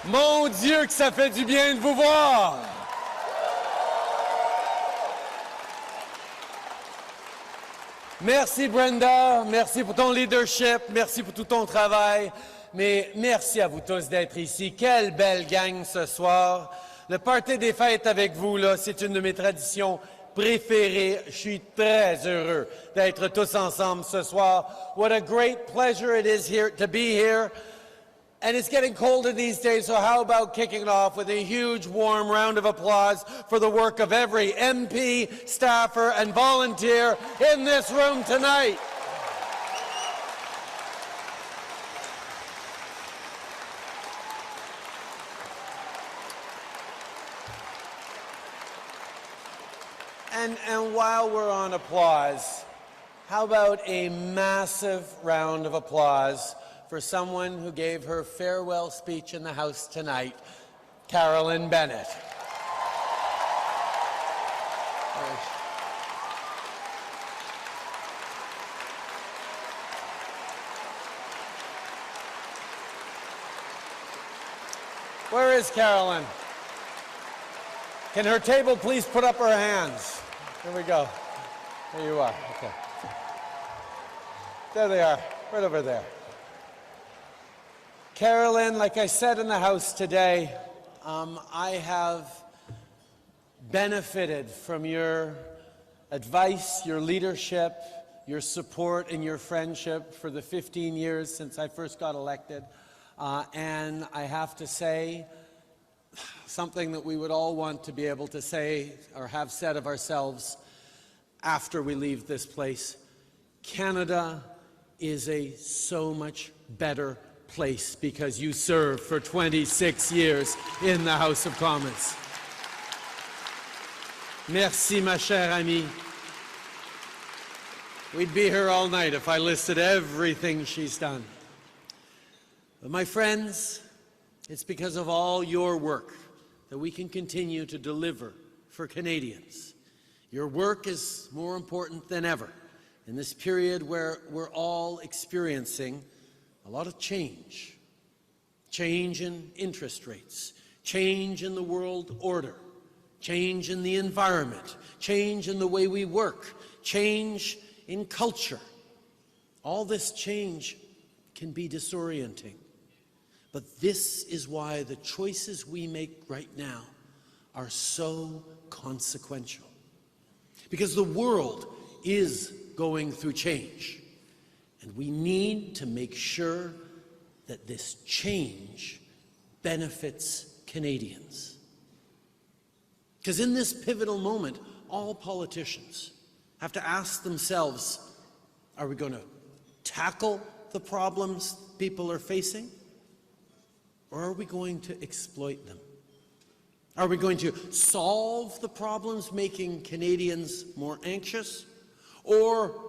Mon Dieu, que ça fait du bien de vous voir! Merci Brenda, merci pour ton leadership, merci pour tout ton travail, mais merci à vous tous d'être ici. Quelle belle gang ce soir. Le party des fêtes avec vous, là, c'est une de mes traditions préférées. Je suis très heureux d'être tous ensemble ce soir. What a great pleasure it is here to be here. And it's getting colder these days, so how about kicking it off with a huge, warm round of applause for the work of every MP, staffer, and volunteer in this room tonight. And while we're on applause, how about a massive round of applause for someone who gave her farewell speech in the House tonight, Carolyn Bennett. Where is Carolyn? Can her table please put up her hands? Here we go. There you are. Okay. There they are, right over there. Carolyn, like I said in the House today, I have benefited from your advice, your leadership, your support, and your friendship for the 15 years since I first got elected. And I have to say something that we would all want to be able to say or have said of ourselves after we leave this place. Canada is a so much better place because you served for 26 years in the House of Commons. Merci, ma chère amie. We'd be here all night if I listed everything she's done. But my friends, it's because of all your work that we can continue to deliver for Canadians. Your work is more important than ever in this period where we're all experiencing a lot of change. Change in interest rates, change in the world order, change in the environment, change in the way we work, change in culture. All this change can be disorienting. But this is why the choices we make right now are so consequential. Because the world is going through change. And we need to make sure that this change benefits Canadians. Because in this pivotal moment, all politicians have to ask themselves, are we going to tackle the problems people are facing? Or are we going to exploit them? Are we going to solve the problems making Canadians more anxious? Or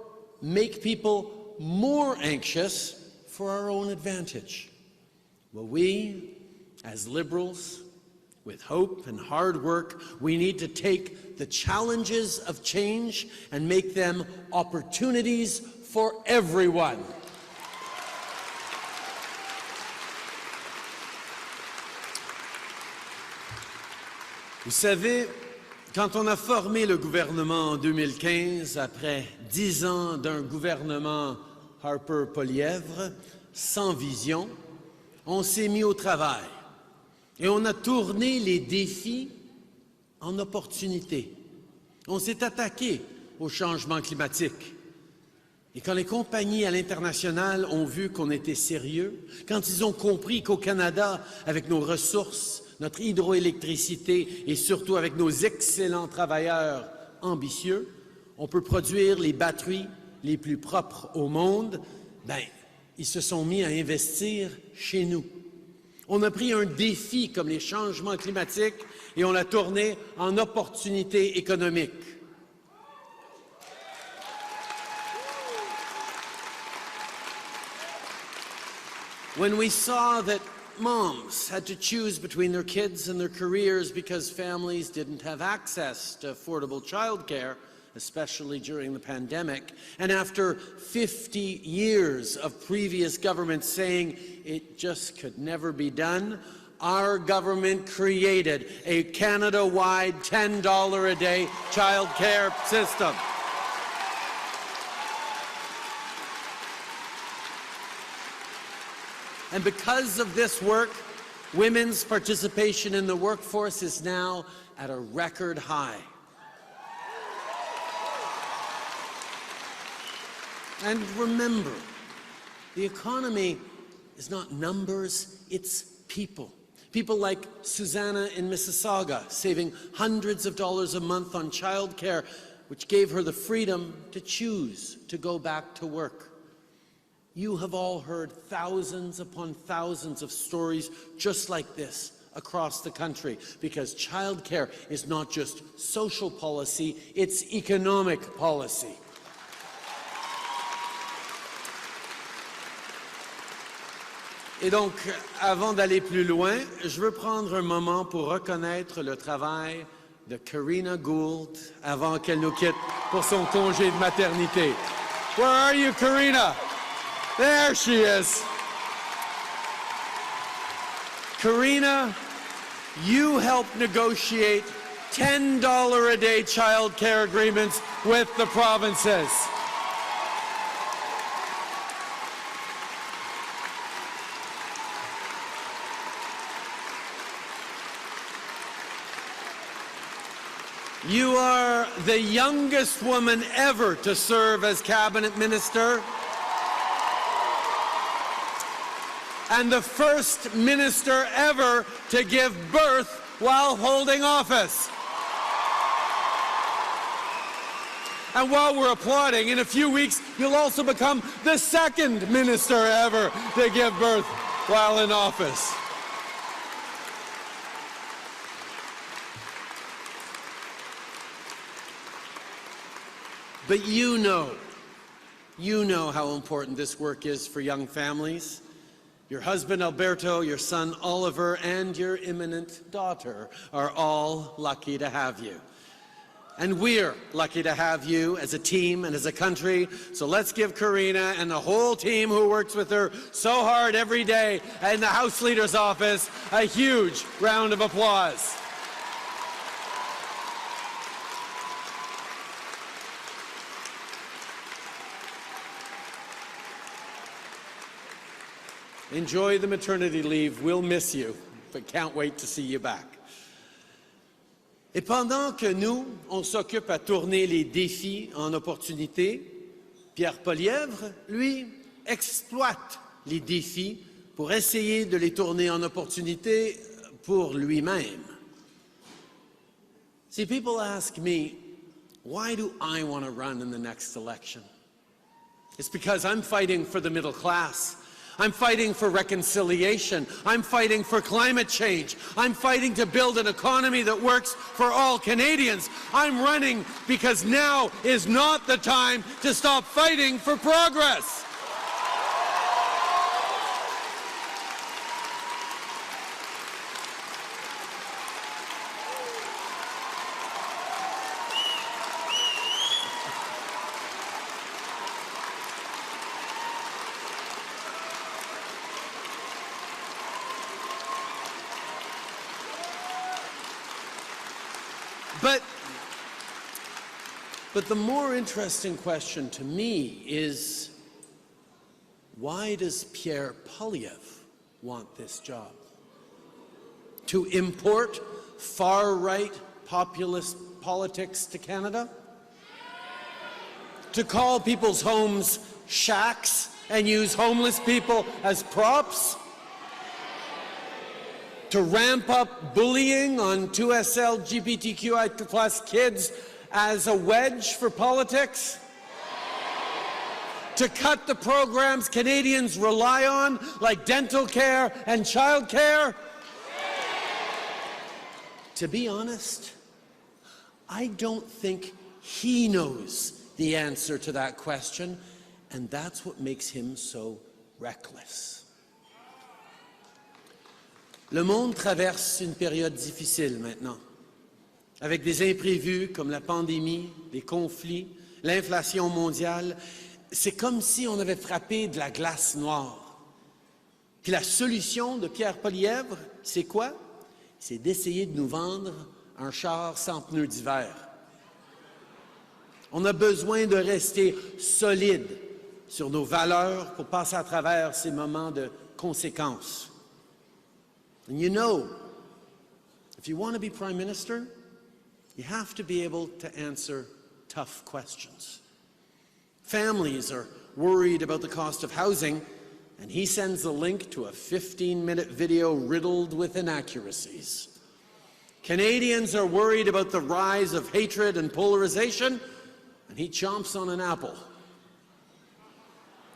make people more anxious for our own advantage? Well, we, as Liberals, with hope and hard work, we need to take the challenges of change and make them opportunities for everyone. Vous savez, quand on a formé le gouvernement en 2015, après 10 ans d'un gouvernement Harper-Poilievre, sans vision, on s'est mis au travail et on a tourné les défis en opportunités. On s'est attaqué au changement climatique. Et quand les compagnies à l'international ont vu qu'on était sérieux, quand ils ont compris qu'au Canada, avec nos ressources, notre hydroélectricité et surtout avec nos excellents travailleurs ambitieux, on peut produire les batteries les plus propres au monde, ben, ils se sont mis à investir chez nous. On a pris un défi comme les changements climatiques et on l'a tourné en opportunité économique. When we saw that moms had to choose between their kids and their careers because families didn't have access to affordable childcare, especially during the pandemic, and after 50 years of previous governments saying it just could never be done, our government created a Canada-wide $10 a day child care system. And because of this work, women's participation in the workforce is now at a record high. And remember, the economy is not numbers, it's people. People like Susanna in Mississauga, saving hundreds of dollars a month on childcare, which gave her the freedom to choose to go back to work. You have all heard thousands upon thousands of stories just like this across the country, because childcare is not just social policy, it's economic policy. Et donc, avant d'aller plus loin, je veux prendre un moment pour reconnaître le travail de Karina Gould avant qu'elle nous quitte pour son congé de maternité. Where are you, Karina? There she is. Karina, you helped negotiate $10 a day child care agreements with the provinces. You are the youngest woman ever to serve as cabinet minister and the first minister ever to give birth while holding office. And while we're applauding, in a few weeks, you'll also become the second minister ever to give birth while in office. But you know how important this work is for young families. Your husband Alberto, your son Oliver, and your imminent daughter are all lucky to have you. And we're lucky to have you as a team and as a country. So let's give Karina and the whole team who works with her so hard every day in the House Leader's office a huge round of applause. Enjoy the maternity leave. We'll miss you, but can't wait to see you back. Et pendant que nous, on s'occupe à tourner les défis en opportunités, Pierre Poilievre, lui, exploite les défis pour essayer de les tourner en opportunités pour lui-même. See, people ask me, why do I want to run in the next election? It's because I'm fighting for the middle class. I'm fighting for reconciliation. I'm fighting for climate change. I'm fighting to build an economy that works for all Canadians. I'm running because now is not the time to stop fighting for progress. But the more interesting question to me is, why does Pierre Poilievre want this job? To import far-right populist politics to Canada? To call people's homes shacks and use homeless people as props? To ramp up bullying on 2SL LGBTQI+ kids as a wedge for politics? To cut the programs Canadians rely on, like dental care and child care? To be honest, I don't think he knows the answer to that question, and that's what makes him so reckless. Le monde traverse une période difficile maintenant, avec des imprévus comme la pandémie, les conflits, l'inflation mondiale. C'est comme si on avait frappé de la glace noire. Puis la solution de Pierre Poilievre, c'est quoi? C'est d'essayer de nous vendre un char sans pneus d'hiver. On a besoin de rester solide sur nos valeurs pour passer à travers ces moments de conséquences. And you know, if you want to be Prime Minister, you have to be able to answer tough questions. Families are worried about the cost of housing, and he sends a link to a 15-minute video riddled with inaccuracies. Canadians are worried about the rise of hatred and polarization, and he chomps on an apple.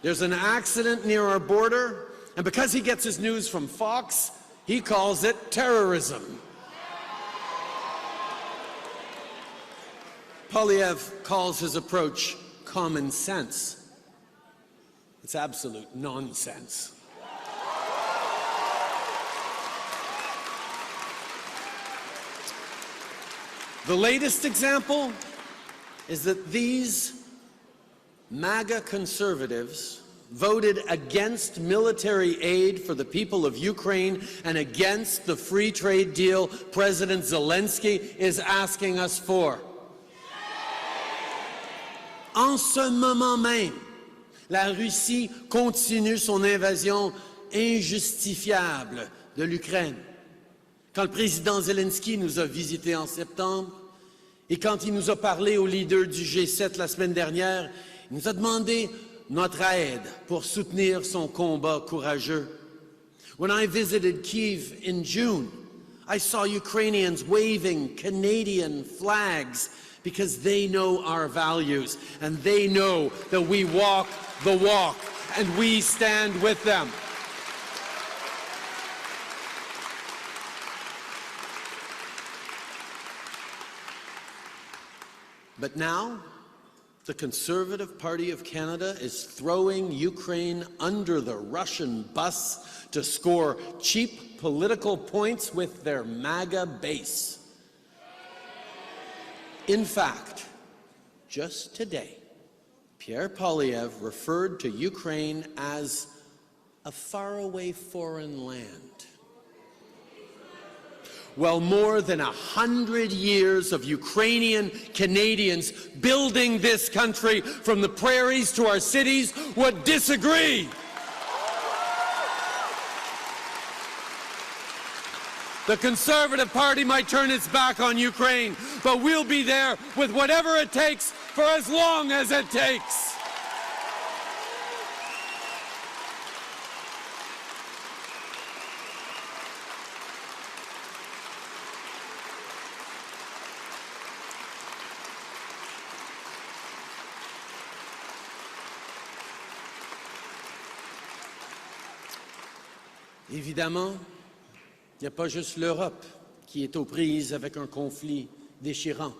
There's an accident near our border, and because he gets his news from Fox, he calls it terrorism. Poilievre calls his approach common sense. It's absolute nonsense. The latest example is that these MAGA conservatives voted against military aid for the people of Ukraine and against the free trade deal President Zelensky is asking us for. En ce moment même, la Russie continue son invasion injustifiable de l'Ukraine. Quand le président Zelensky nous a visités en septembre et quand il nous a parlé aux leaders du G7 la semaine dernière, il nous a demandé notre aide pour soutenir son combat courageux. When I visited Kyiv in June, I saw Ukrainians waving Canadian flags because they know our values and they know that we walk the walk and we stand with them. But now, the Conservative Party of Canada is throwing Ukraine under the Russian bus to score cheap political points with their MAGA base. In fact, just today, Pierre Poilievre referred to Ukraine as a faraway foreign land. Well, more than 100 years of Ukrainian Canadians building this country from the prairies to our cities would disagree. The Conservative Party might turn its back on Ukraine, but we'll be there with whatever it takes for as long as it takes. Évidemment, il n'y a pas juste l'Europe qui est aux prises avec un conflit déchirant.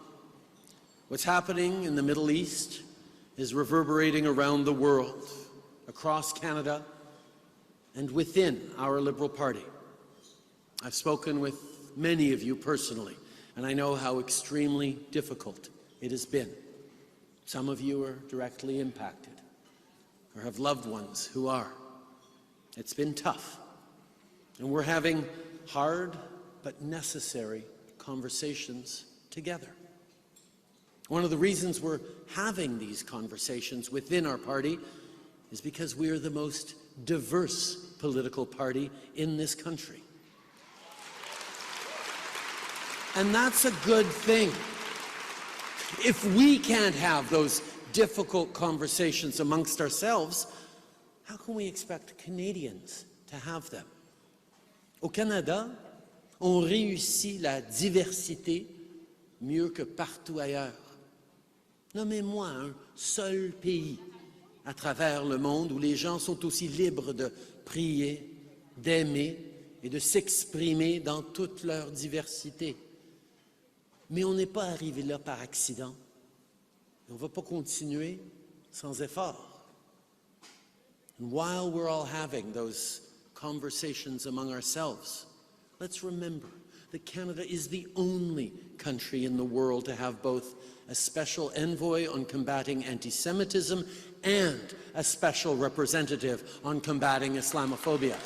What's happening in the Middle East is reverberating around the world, across Canada, and within our Liberal Party. I've spoken with many of you personally, and I know how extremely difficult it has been. Some of you are directly impacted, or have loved ones who are. It's been tough. And we're having hard but necessary conversations together. One of the reasons we're having these conversations within our party is because we are the most diverse political party in this country. And that's a good thing. If we can't have those difficult conversations amongst ourselves, how can we expect Canadians to have them? Au Canada, on réussit la diversité mieux que partout ailleurs. Nommez-moi un seul pays à travers le monde où les gens sont aussi libres de prier, d'aimer et de s'exprimer dans toute leur diversité. Mais on n'est pas arrivé là par accident. On ne va pas continuer sans effort. And while we're all having those conversations among ourselves, let's remember that Canada is the only country in the world to have both a special envoy on combating anti-Semitism and a special representative on combating Islamophobia.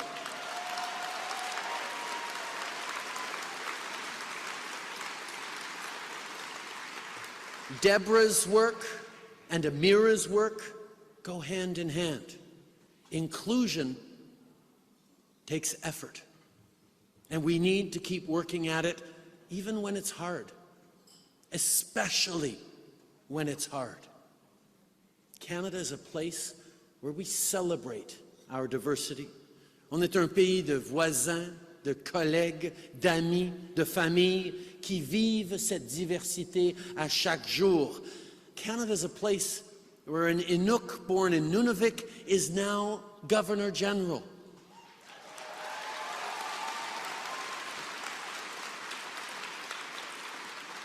Deborah's work and Amira's work go hand in hand. Inclusion takes effort, and we need to keep working at it even when it's hard, especially when it's hard. Canada is a place where we celebrate our diversity. On est un pays de voisins, de collègues, d'amis, de familles qui vivent cette diversité à chaque jour. Canada is a place where an Inuk born in Nunavik is now Governor General.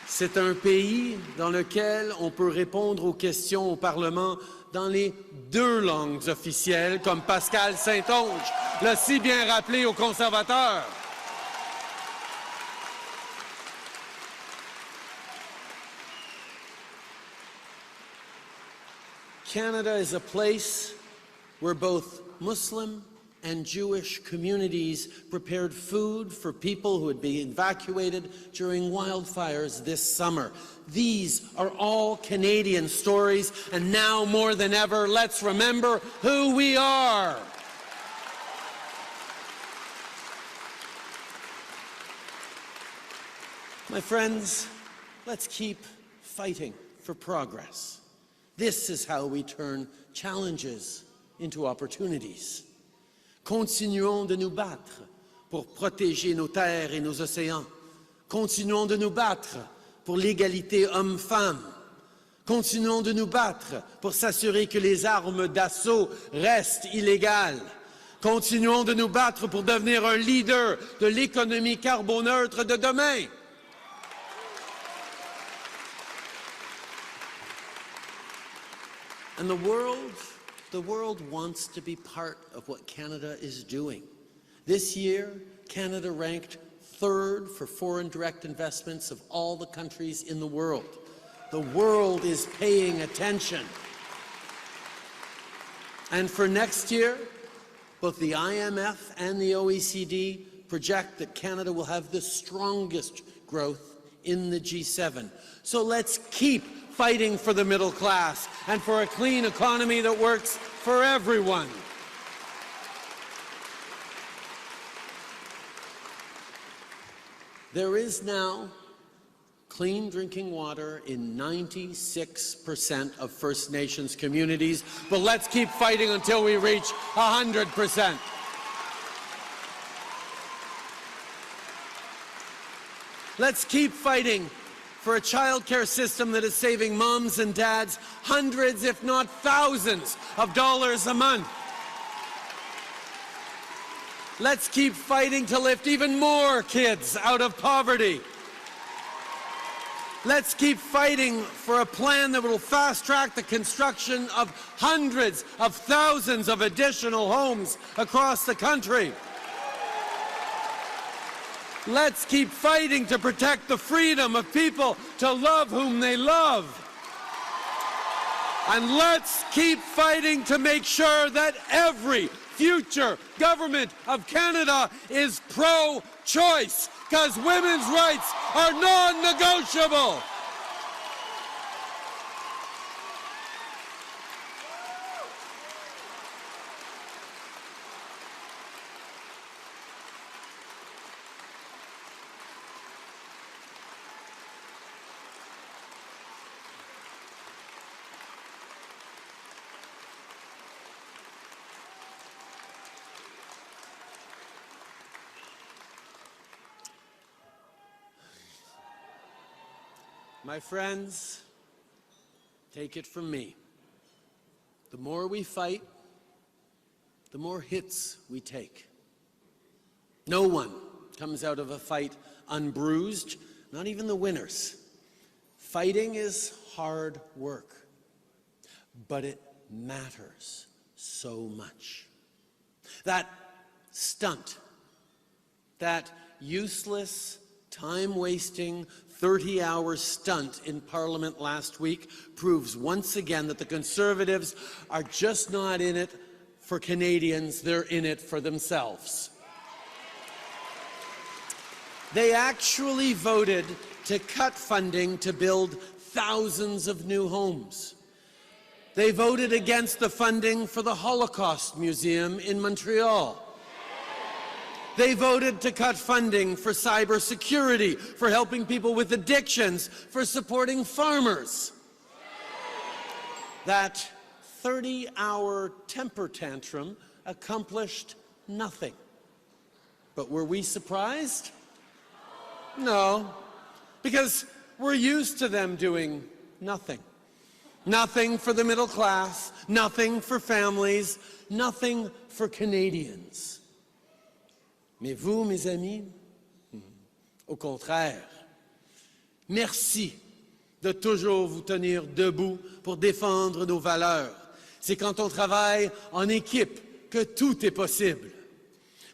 C'est un pays dans lequel on peut répondre aux questions au Parlement dans les 2 langues officielles, comme Pascal Saint-Onge l'a si bien rappelé aux conservateurs. Canada is a place where both Muslim and Jewish communities prepared food for people who had been evacuated during wildfires this summer. These are all Canadian stories, and now more than ever, let's remember who we are. My friends, let's keep fighting for progress. This is how we turn challenges into opportunities. Continuons de nous battre pour protéger nos terres et nos océans. Continuons de nous battre pour l'égalité hommes-femmes. Continuons de nous battre pour s'assurer que les armes d'assaut restent illégales. Continuons de nous battre pour devenir un leader de l'économie carboneutre de demain. And the world wants to be part of what Canada is doing. This year, Canada ranked 3rd for foreign direct investments of all the countries in the world. The world is paying attention. And for next year, both the IMF and the OECD project that Canada will have the strongest growth in the G7. So let's keep fighting for the middle class and for a clean economy that works for everyone. There is now clean drinking water in 96% of First Nations communities, but let's keep fighting until we reach 100%. Let's keep fighting for a child care system that is saving moms and dads hundreds, if not thousands, of dollars a month. Let's keep fighting to lift even more kids out of poverty. Let's keep fighting for a plan that will fast-track the construction of hundreds of thousands of additional homes across the country. Let's keep fighting to protect the freedom of people to love whom they love. And let's keep fighting to make sure that every future government of Canada is pro-choice, because women's rights are non-negotiable. My friends, take it from me. The more we fight, the more hits we take. No one comes out of a fight unbruised, not even the winners. Fighting is hard work, but it matters so much. That stunt, that useless, time-wasting, 30-hour stunt in Parliament last week proves once again that the Conservatives are just not in it for Canadians, they're in it for themselves. They actually voted to cut funding to build thousands of new homes. They voted against the funding for the Holocaust Museum in Montreal. They voted to cut funding for cybersecurity, for helping people with addictions, for supporting farmers. That 30-hour temper tantrum accomplished nothing. But were we surprised? No, because we're used to them doing nothing. Nothing for the middle class, nothing for families, nothing for Canadians. Mais vous, mes amis, au contraire, merci de toujours vous tenir debout pour défendre nos valeurs. C'est quand on travaille en équipe que tout est possible.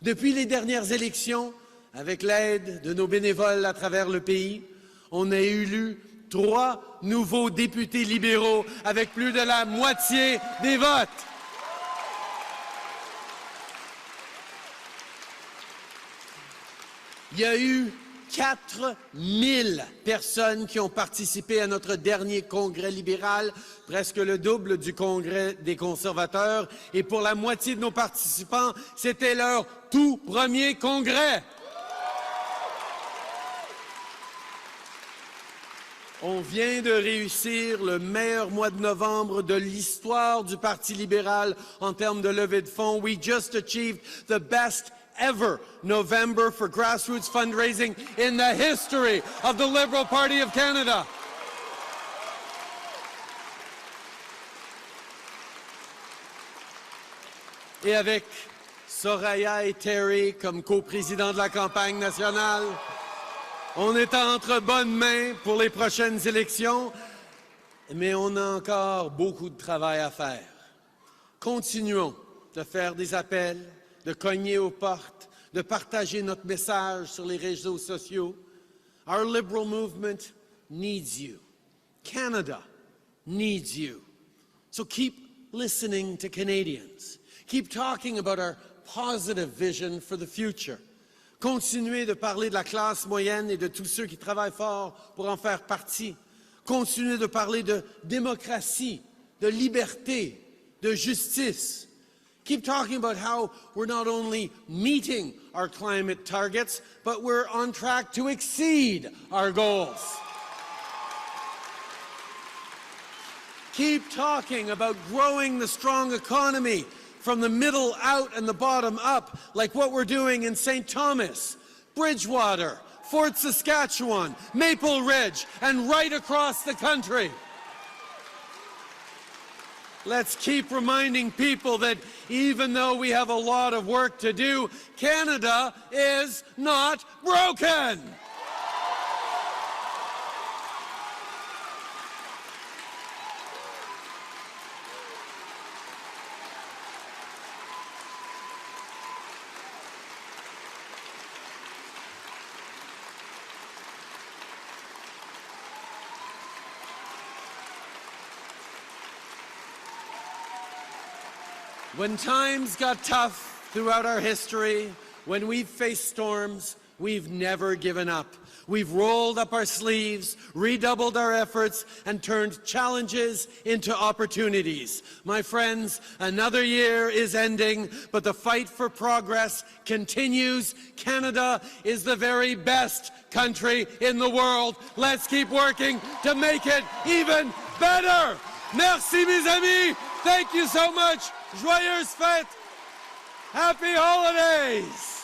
Depuis les dernières élections, avec l'aide de nos bénévoles à travers le pays, on a élu 3 nouveaux députés libéraux avec plus de la moitié des votes. Il y a eu 4000 personnes qui ont participé à notre dernier congrès libéral, presque le double du congrès des conservateurs, et pour la moitié de nos participants, c'était leur tout premier congrès. On vient de réussir le meilleur mois de novembre de l'histoire du Parti libéral en termes de levée de fonds. We just achieved the best ever November for grassroots fundraising in the history of the Liberal Party of Canada. Et avec Soraya et Terry comme coprésidents de la campagne nationale, on est entre bonnes mains pour les prochaines élections, mais on a encore beaucoup de travail à faire. Continuons de faire des appels, de cogner aux portes, de partager notre message sur les réseaux sociaux. Our liberal movement needs you. Canada needs you. So keep listening to Canadians. Keep talking about our positive vision for the future. Continuez de parler de la classe moyenne et de tous ceux qui travaillent fort pour en faire partie. Continuez de parler de démocratie, de liberté, de justice. Keep talking about how we're not only meeting our climate targets, but we're on track to exceed our goals. Keep talking about growing the strong economy from the middle out and the bottom up, like what we're doing in St. Thomas, Bridgewater, Fort Saskatchewan, Maple Ridge, and right across the country. Let's keep reminding people that even though we have a lot of work to do, Canada is not broken. When times got tough throughout our history, when we've faced storms, we've never given up. We've rolled up our sleeves, redoubled our efforts, and turned challenges into opportunities. My friends, another year is ending, but the fight for progress continues. Canada is the very best country in the world. Let's keep working to make it even better. Merci, mes amis. Thank you so much. Joyeuses fêtes. Happy holidays.